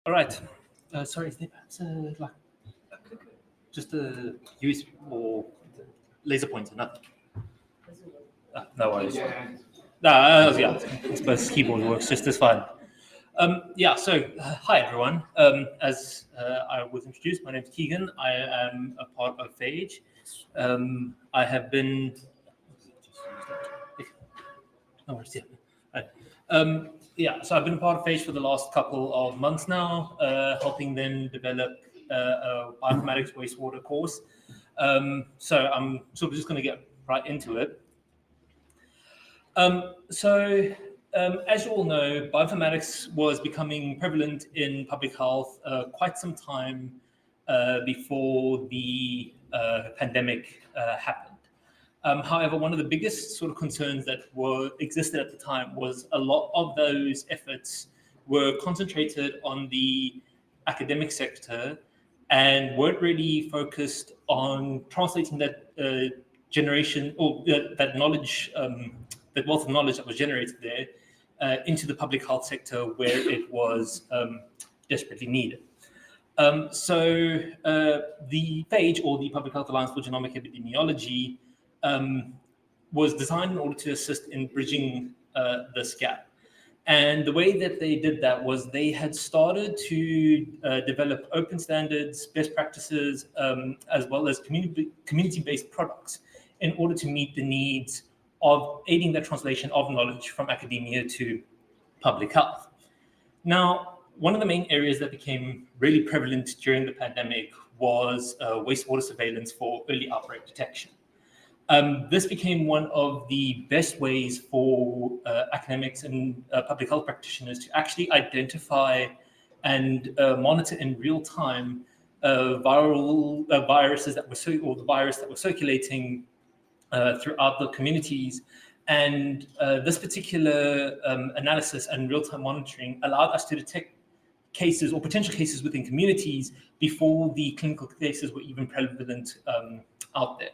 All right. Sorry, is there perhaps just a USB or laser pointer? Nothing. No worries. Yeah, I suppose keyboard works just as fine. Hi everyone. As I was introduced, my name is Keaghan. I am a part of Phage. I have been. No worries, yeah. So I've been a part of Phage for the last couple of months now, helping them develop a bioinformatics wastewater course. So I'm sort of just going to get right into it. As you all know, bioinformatics was becoming prevalent in public health quite some time before the pandemic happened. However, one of the biggest sort of concerns that existed at the time was a lot of those efforts were concentrated on the academic sector and weren't really focused on translating that generation or that knowledge, that wealth of knowledge that was generated there into the public health sector where it was desperately needed. The Phage, or the Public Health Alliance for Genomic Epidemiology, was designed in order to assist in bridging this gap. And the way that they did that was they had started to develop open standards, best practices, as well as community-based products in order to meet the needs of aiding the translation of knowledge from academia to public health. Now, one of the main areas that became really prevalent during the pandemic was wastewater surveillance for early outbreak detection. This became one of the best ways for academics and public health practitioners to actually identify and monitor in real time viruses that were or the virus that was circulating throughout the communities. And this particular analysis and real-time monitoring allowed us to detect cases or potential cases within communities before the clinical cases were even prevalent out there.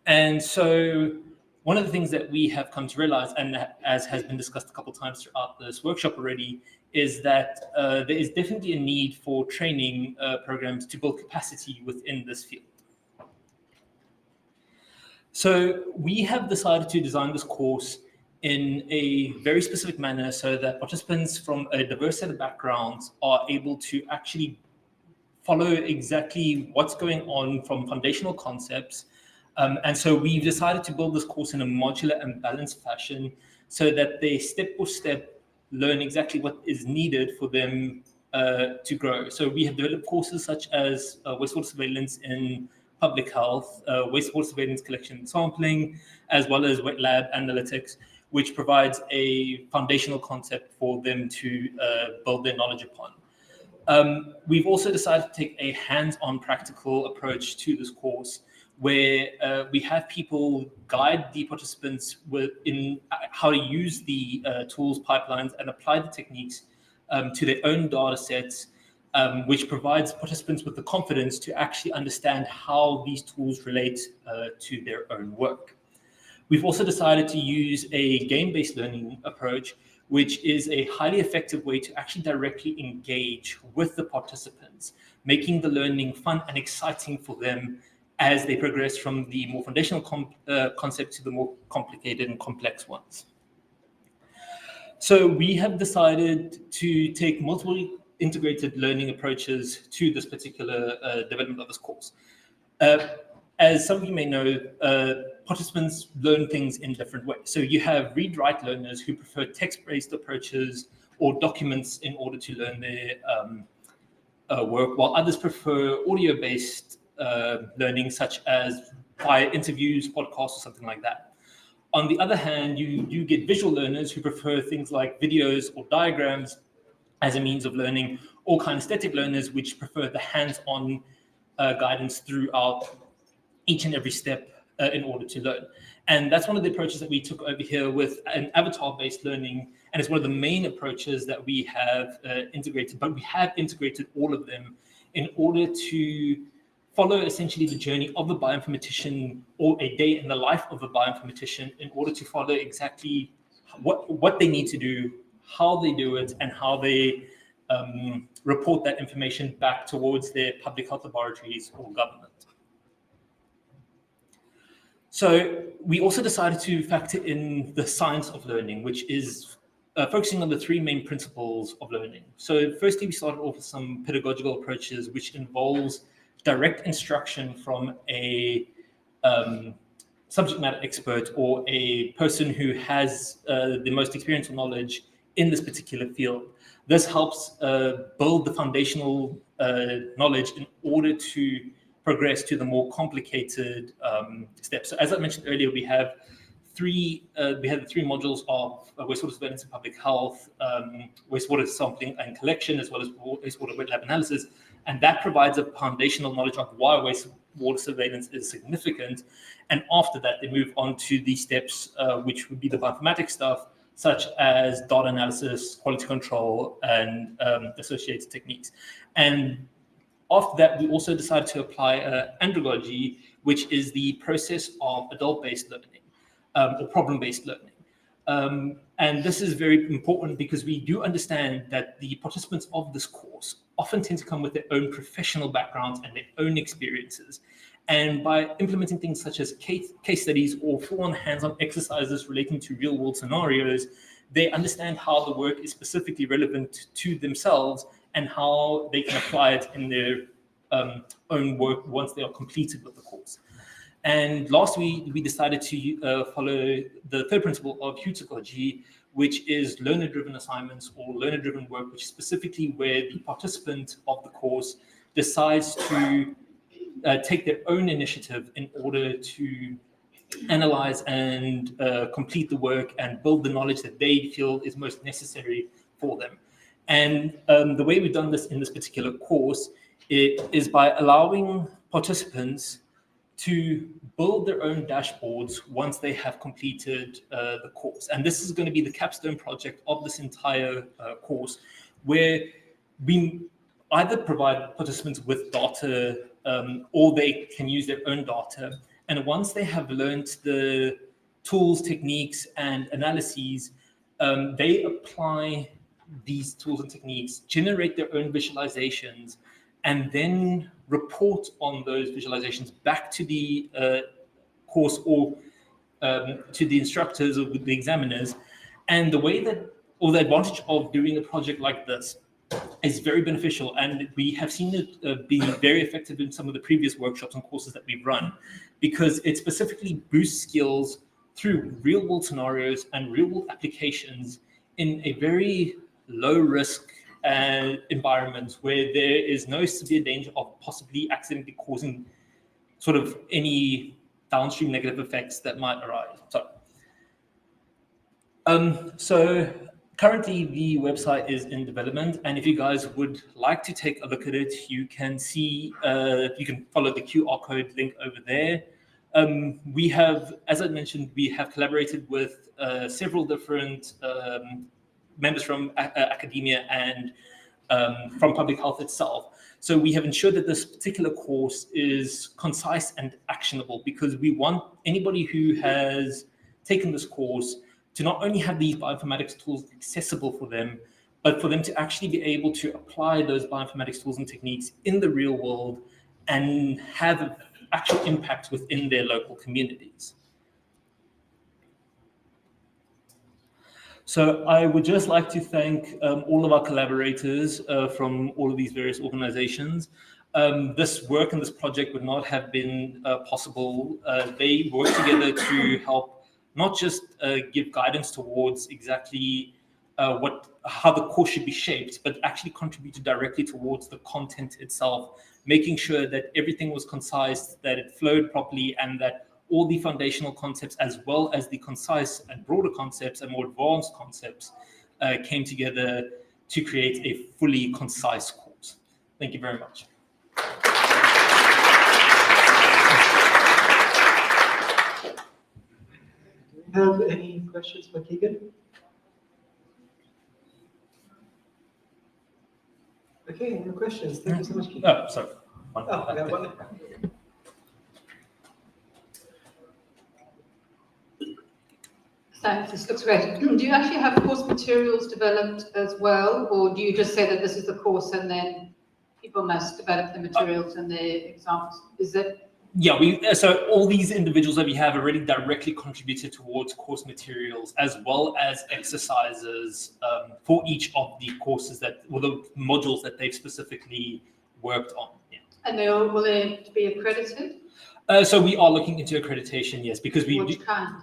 And so one of the things that we have come to realize, and as has been discussed a couple of times throughout this workshop already, is that there is definitely a need for training programs to build capacity within this field. So we have decided to design this course in a very specific manner so that participants from a diverse set of backgrounds are able to actually follow exactly what's going on from foundational concepts. And so we've decided to build this course in a modular and balanced fashion so that they step-by-step learn exactly what is needed for them to grow. So we have developed courses such as wastewater surveillance in public health, wastewater surveillance collection and sampling, as well as wet lab analytics, which provides a foundational concept for them to build their knowledge upon. We've also decided to take a hands-on practical approach to this course where we have people guide the participants in how to use the tools, pipelines, and apply the techniques to their own data sets, which provides participants with the confidence to actually understand how these tools relate to their own work. We've also decided to use a game-based learning approach, which is a highly effective way to actually directly engage with the participants, making the learning fun and exciting for them as they progress from the more foundational concepts to the more complicated and complex ones. So we have decided to take multiple integrated learning approaches to this particular development of this course. As some of you may know, participants learn things in different ways. So you have read-write learners who prefer text-based approaches or documents in order to learn their work, while others prefer audio-based learning, such as via interviews, podcasts, or something like that. On the other hand, you get visual learners who prefer things like videos or diagrams as a means of learning, or kinesthetic learners which prefer the hands-on guidance throughout each and every step in order to learn. And that's one of the approaches that we took over here with an avatar-based learning, and it's one of the main approaches that we have integrated, but we have integrated all of them in order to follow essentially the journey of a bioinformatician or a day in the life of a bioinformatician in order to follow exactly what they need to do, how they do it, and how they report that information back towards their public health laboratories or government. So we also decided to factor in the science of learning, which is focusing on the three main principles of learning. So firstly, we started off with some pedagogical approaches, which involves direct instruction from a subject matter expert or a person who has the most experience or knowledge in this particular field. This helps build the foundational knowledge in order to progress to the more complicated steps. So as I mentioned earlier, we have the three modules of wastewater surveillance and public health, wastewater sampling and collection, as well as wastewater wet lab analysis. And that provides a foundational knowledge of why wastewater surveillance is significant. And after that, they move on to the steps, which would be the bioinformatics stuff, such as data analysis, quality control, and associated techniques. And after that, we also decided to apply andragogy, which is the process of adult-based learning or problem-based learning. And this is very important because we do understand that the participants of this course often tend to come with their own professional backgrounds and their own experiences. And by implementing things such as case studies or full-on hands-on exercises relating to real-world scenarios, they understand how the work is specifically relevant to themselves and how they can apply it in their own work once they are completed with the course. And last week, we decided to follow the third principle of pedagogy, which is learner-driven assignments or learner-driven work, which is specifically where the participant of the course decides to take their own initiative in order to analyze and complete the work and build the knowledge that they feel is most necessary for them. And the way we've done this in this particular course is by allowing participants to build their own dashboards once they have completed the course. And this is going to be the capstone project of this entire course, where we either provide participants with data or they can use their own data. And once they have learned the tools, techniques, and analyses, they apply these tools and techniques, generate their own visualizations, and then report on those visualizations back to the course or to the instructors or the examiners. And the way that, or the advantage of doing a project like this is very beneficial. And we have seen it be very effective in some of the previous workshops and courses that we've run, because it specifically boosts skills through real world scenarios and real world applications in a very low risk environment where there is no severe danger of possibly accidentally causing sort of any downstream negative effects that might arise. So currently the website is in development, and if you guys would like to take a look at it, you can see, you can follow the QR code link over there. We have, as I mentioned, we have collaborated with several different members from academia and from public health itself. So we have ensured that this particular course is concise and actionable, because we want anybody who has taken this course to not only have these bioinformatics tools accessible for them, but for them to actually be able to apply those bioinformatics tools and techniques in the real world and have actual impact within their local communities. So I would just like to thank all of our collaborators from all of these various organizations. This work and this project would not have been possible. They work together to help not just give guidance towards exactly how the course should be shaped, but actually contributed directly towards the content itself, making sure that everything was concise, that it flowed properly, and that all the foundational concepts, as well as the concise and broader concepts and more advanced concepts, came together to create a fully concise course. Thank you very much. Do we have any questions for Keaghan? Okay, no questions. Thank you so much, Keaghan. Oh, sorry. We have one. Thanks, this looks great. Do you actually have course materials developed as well, or do you just say that this is the course and then people must develop the materials and the examples? Is it? Yeah, so all these individuals that we have already directly contributed towards course materials as well as exercises for each of the courses or the modules that they've specifically worked on. Yeah. And will they be accredited? So we are looking into accreditation, yes, because Which kind?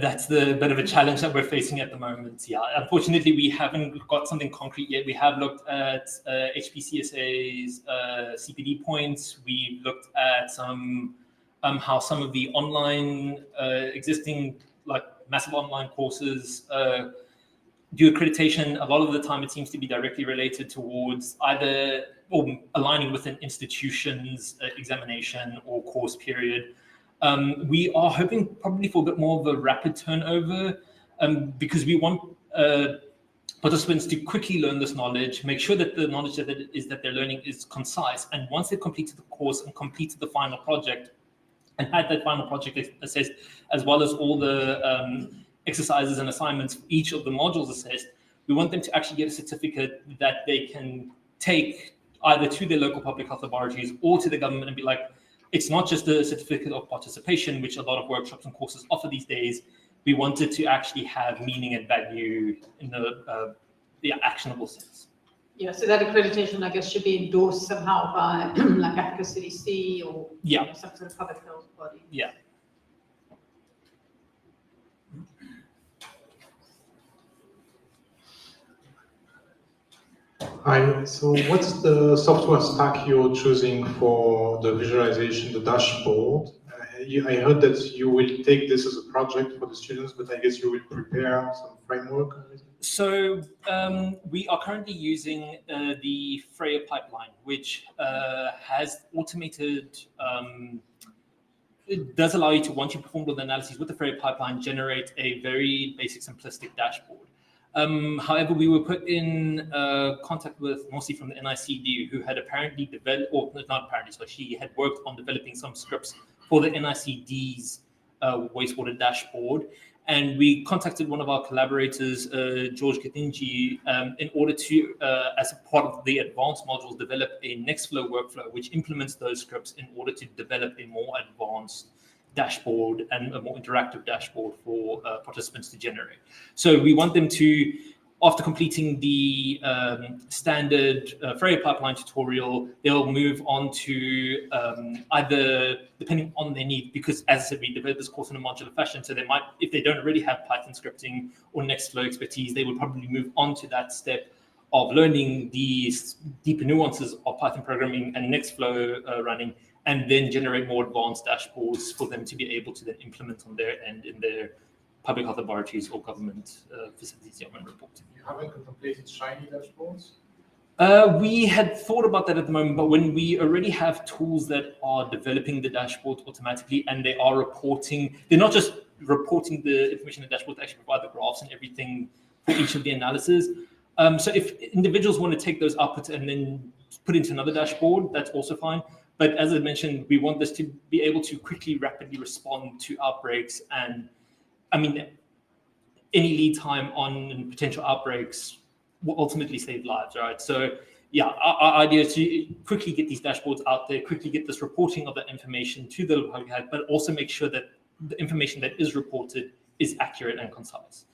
That's the bit of a challenge that we're facing at the moment. Yeah, unfortunately, we haven't got something concrete yet. We have looked at HPCSA's CPD points. We've looked at how some of the online existing massive online courses do accreditation. A lot of the time, it seems to be directly related towards either aligning with an institution's examination or course period. We are hoping probably for a bit more of a rapid turnover because we want participants to quickly learn this knowledge, make sure that the knowledge that they're learning is concise. And once they've completed the course and completed the final project and had that final project assessed, as well as all the exercises and assignments for each of the modules assessed, we want them to actually get a certificate that they can take either to their local public health laboratories or to the government and be like, it's not just a certificate of participation, which a lot of workshops and courses offer these days. We wanted to actually have meaning and value in the actionable sense. Yeah, so that accreditation, I guess, should be endorsed somehow by like Africa CDC or some sort of public health body. Yeah. Hi, so what's the software stack you're choosing for the visualization, the dashboard? I heard that you will take this as a project for the students, but I guess you will prepare some framework. So we are currently using the Freya pipeline, which has automated, it does allow you to, once you perform all the analyses with the Freya pipeline, generate a very basic, simplistic dashboard. However, we were put in contact with Mosi from the NICD, who had apparently developed, or not apparently, so she had worked on developing some scripts for the NICD's wastewater dashboard. And we contacted one of our collaborators, George Kathinji, in order to, as a part of the advanced modules, develop a Nextflow workflow, which implements those scripts in order to develop a more advanced dashboard and a more interactive dashboard for participants to generate. So we want them to, after completing the standard Freya pipeline tutorial, they'll move on to either, depending on their need, because as I said, we developed this course in a modular fashion, so they might, if they don't already have Python scripting or Nextflow expertise, they would probably move on to that step of learning the deeper nuances of Python programming and Nextflow running, and then generate more advanced dashboards for them to be able to then implement on their end in their public health laboratories or government facilities when reporting. You haven't contemplated Shiny dashboards? We had thought about that at the moment, but when we already have tools that are developing the dashboard automatically and they are reporting, they're not just reporting the information in the dashboard, they actually provide the graphs and everything for each of the analysis. So if individuals want to take those outputs and then put into another dashboard, that's also fine. But as I mentioned, we want this to be able to quickly, rapidly respond to outbreaks. And I mean, any lead time on potential outbreaks will ultimately save lives, right? So yeah, our idea is to quickly get these dashboards out there, quickly get this reporting of that information to the public health, but also make sure that the information that is reported is accurate and concise.